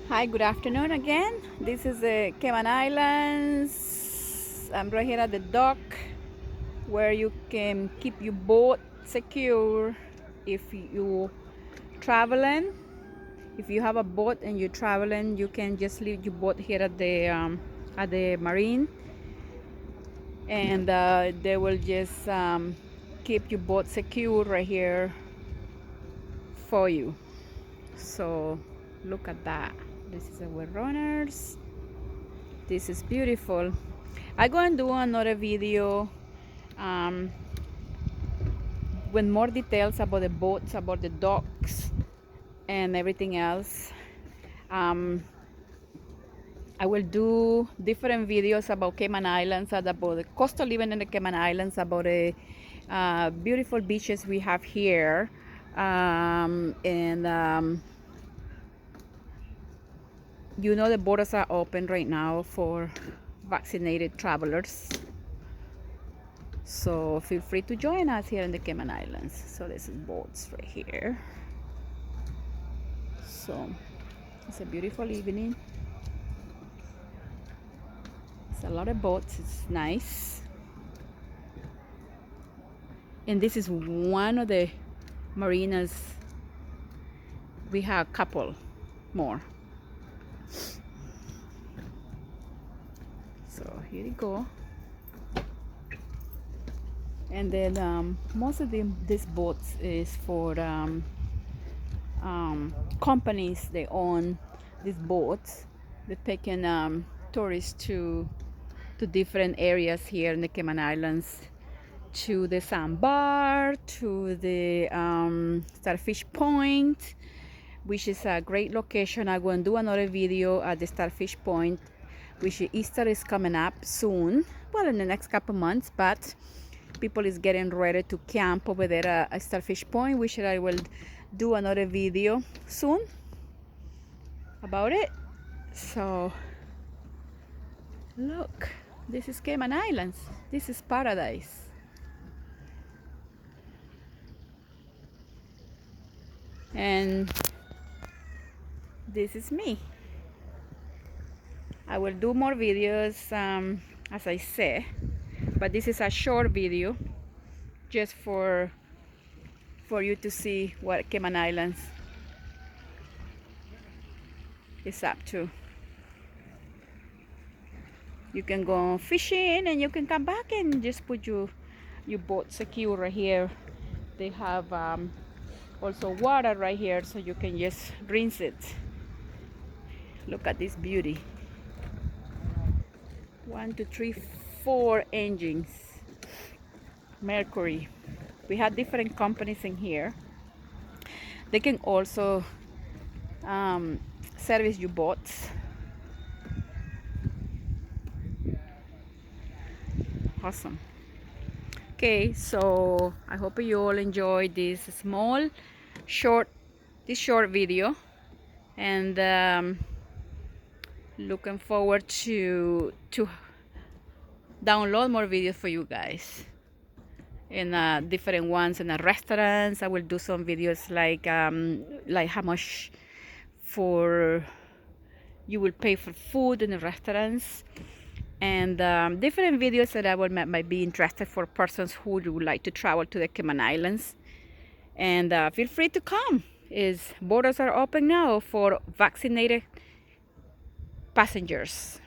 Hi, good afternoon again. This is the Cayman Islands. I'm right here at the dock where you can keep your boat secure if you traveling. If you have a boat and you're traveling, you can just leave your boat here at the marine, and they will just keep your boat secure right here for you. So look at that. This is our runners. This is beautiful. I'm going to do another video um, with more details about the boats, about the docks, and everything else. Um, I will do different videos about Cayman Islands, and about the cost of living in the Cayman Islands, about the beautiful beaches we have here, and you know the borders are open right now for vaccinated travelers. So feel free to join us here in the Cayman Islands. So this is boats right here. So it's a beautiful evening. It's a lot of boats. It's nice. And this is one of the marinas. We have a couple more. So here you go. And then most of these boats is for companies. They own these boats. They're taking tourists to different areas here in the Cayman Islands, to the Sandbar, to the Starfish Point, which is a great location. I'm going to do another video at the Starfish Point, which Easter is coming up soon, well, in the next couple months, but people is getting ready to camp over there at Starfish Point, which I will do another video soon about it. So look, this is Cayman Islands. This is paradise. And this is me. I will do more videos, as I say, but this is a short video just for you to see what Cayman Islands is up to. You can go fishing and you can come back and just put your boat secure right here. They have also water right here, so you can just rinse it. Look at this beauty. 1, 2, 3, 4 engines. Mercury. We have different companies in here. They can also service your boats. Awesome. Okay, so I hope you all enjoyed this short video, and looking forward to download more videos for you guys in different ones in the restaurants. I will do some videos like how much for you will pay for food in the restaurants, and different videos that I will might be interested for persons who would like to travel to the Cayman Islands. And feel free to come. Borders are open now for vaccinated passengers.